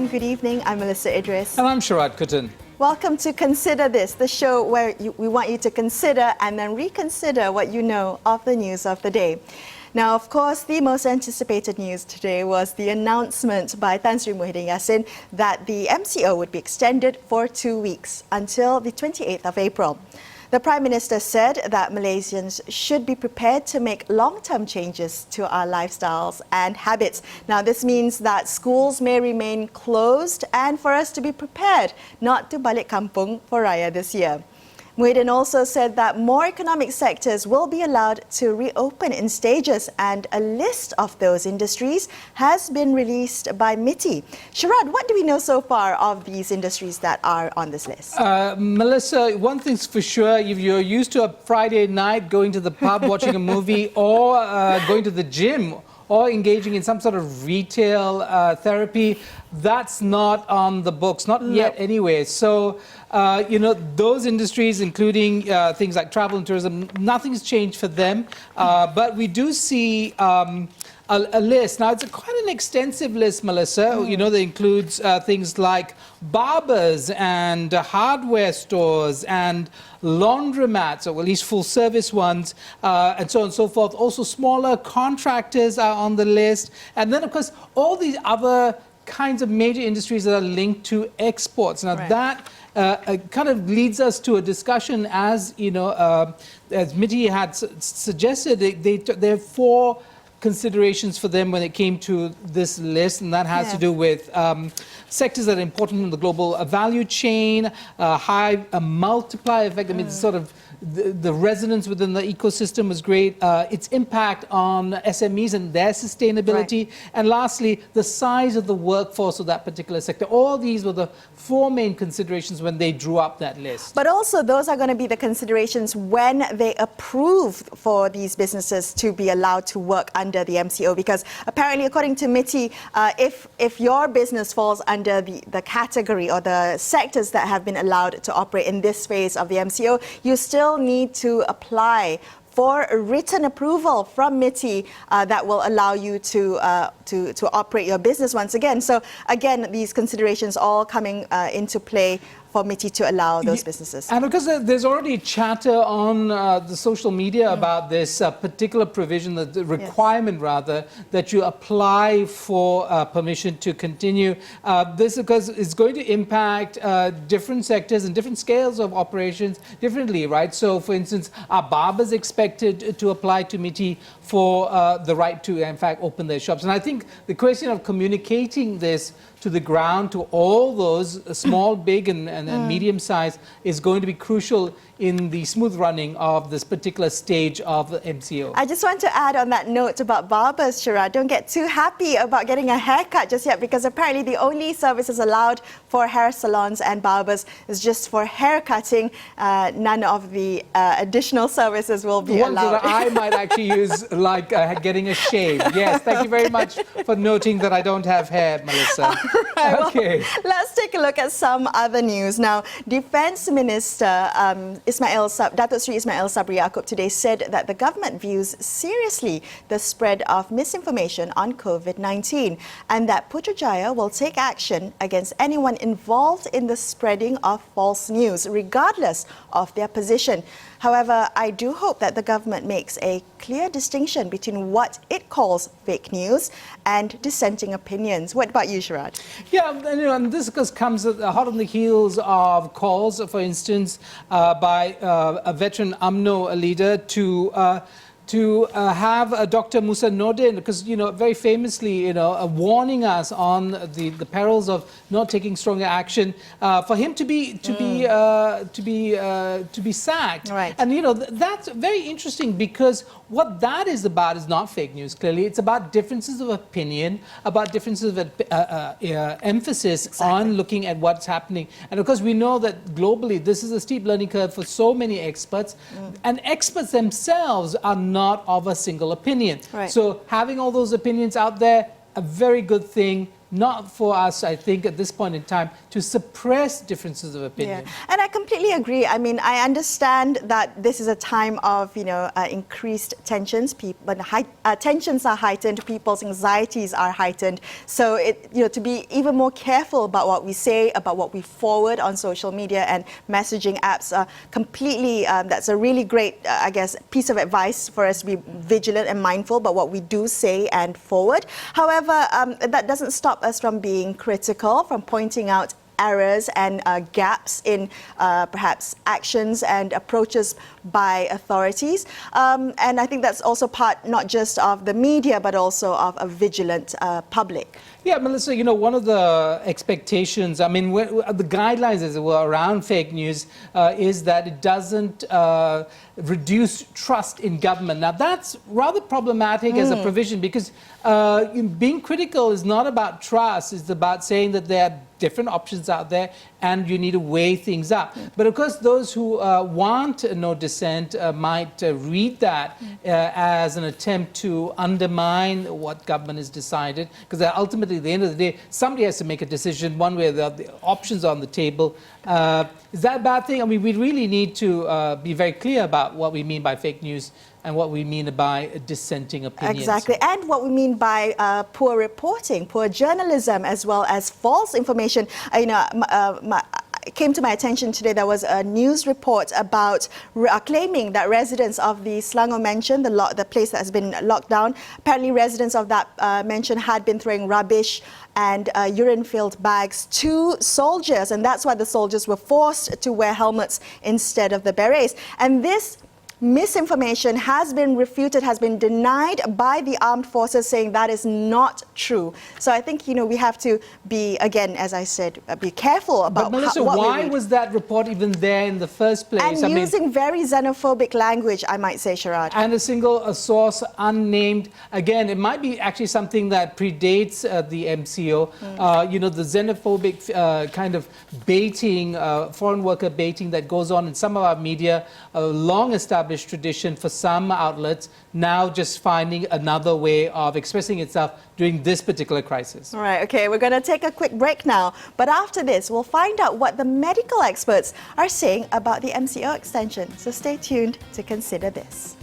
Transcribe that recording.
and good evening. I'm Melisa Idris. And I'm Sharaad Kuttan. Welcome to Consider This, the show where we want you to consider and then reconsider what you know of the news of the day. Now, of course, the most anticipated news today was the announcement by Tan Sri Muhyiddin Yassin that the MCO would be extended for 2 weeks until the 28th of April. The Prime Minister said that Malaysians should be prepared to make long-term changes to our lifestyles and habits. Now, this means that schools may remain closed and for us to be prepared not to Balik Kampung for Raya this year. Muhyiddin also said that more economic sectors will be allowed to reopen in stages, and a list of those industries has been released by MITI. Sharaad, what do we know so far of these industries that are on this list? Melissa, one thing's for sure, if you're used to a Friday night going to the pub, watching a movie, or going to the gym, or engaging in some sort of retail therapy, that's not on the books, not yet anyway. So, those industries, including things like travel and tourism, nothing's changed for them. But we do see a list. Now, it's quite an extensive list, Melissa. That includes things like barbers and hardware stores and laundromats, or at least full-service ones, and so on and so forth. Also, smaller contractors are on the list. And then, of course, all these other kinds of major industries that are linked to exports. Now, that kind of leads us to a discussion, as MITI had suggested. There are four considerations for them when it came to this list, and that has to do with sectors that are important in the global value chain, high multiplier effect. I mean, sort of the resonance within the ecosystem was great. Its impact on SMEs and their sustainability. And lastly, the size of the workforce of that particular sector. All these were the four main considerations when they drew up that list. But also, those are going to be the considerations when they approve for these businesses to be allowed to work under the MCO. Because apparently, according to MITI, if your business falls under the category or the sectors that have been allowed to operate in this phase of the MCO, you still need to apply for a written approval from MITI that will allow you to operate your business once again. So again, these considerations all coming into play for MITI to allow those businesses. And because there's already chatter on the social media about this particular provision, the requirement rather, that you apply for permission to continue. This, because it's going to impact different sectors and different scales of operations differently, right? So, for instance, are barbers expected to apply to MITI for the right to, in fact, open their shops? And I think the question of communicating this to the ground, to all those small, big, and medium size, is going to be crucial in the smooth running of this particular stage of the MCO. I just want to add on that note about barbers, Sharaad. Don't get too happy about getting a haircut just yet, because apparently the only services allowed for hair salons and barbers is just for hair cutting. None of the additional services will be allowed. Ones that I might actually use, like getting a shave. Yes, thank you very much for noting that I don't have hair, Melissa. Right, okay. Well, let's take a look at some other news. Now, Defence Minister Datuk Sri Ismail Sabri Yaakob today said that the government views seriously the spread of misinformation on COVID-19 and that Putrajaya will take action against anyone involved in the spreading of false news, regardless of their position. However, I do hope that the government makes a clear distinction between what it calls fake news and dissenting opinions. What about you, Sharaad? Yeah, and this comes hot on the heels of calls, for instance, by a veteran UMNO leader to have Dr. Musa Nordin, because very famously warning us on the perils of not taking stronger action, for him to be sacked. Right. And that's very interesting, because what that is about is not fake news. Clearly, it's about differences of opinion, about differences of emphasis on looking at what's happening. And of course, we know that globally, this is a steep learning curve for so many experts, and experts themselves are not of a single opinion. Right. So having all those opinions out there, a very good thing. Not for us, I think, at this point in time, to suppress differences of opinion. Yeah. And completely agree. I mean, I understand that this is a time of, increased tensions. Tensions are heightened. People's anxieties are heightened. So, to be even more careful about what we say, about what we forward on social media and messaging apps, completely. That's a really great, piece of advice for us to be vigilant and mindful about what we do say and forward. However, that doesn't stop us from being critical, from pointing out errors and gaps in perhaps actions and approaches by authorities. And I think that's also part not just of the media, but also of a vigilant public. Yeah, Melissa, one of the expectations, the guidelines as it were around fake news is that it doesn't reduce trust in government. Now, that's rather problematic as a provision because being critical is not about trust, it's about saying that there are different options out there and you need to weigh things up. But of course, those who want no dissent might read that as an attempt to undermine what government has decided, because ultimately, at the end of the day, somebody has to make a decision one way or the other. The options on the table. Is that a bad thing? I mean, we really need to be very clear about what we mean by fake news and what we mean by dissenting opinions. Exactly, and what we mean by poor reporting, poor journalism, as well as false information. It came to my attention today, there was a news report about claiming that residents of the Selangor mansion, the place that has been locked down, apparently residents of that mansion had been throwing rubbish and urine-filled bags to soldiers, and that's why the soldiers were forced to wear helmets instead of the berets. And this misinformation has been refuted, has been denied by the armed forces, saying that is not true. So I think, we have to be, again, as I said, be careful about what Melissa, why was that report even there in the first place? And using very xenophobic language, I might say, Sharaad. And a single source unnamed. Again, it might be actually something that predates the MCO. The xenophobic kind of baiting, foreign worker baiting that goes on in some of our media, long established tradition for some outlets, now just finding another way of expressing itself during this particular crisis. All right, okay, we're going to take a quick break now. But after this, we'll find out what the medical experts are saying about the MCO extension. So stay tuned to consider this.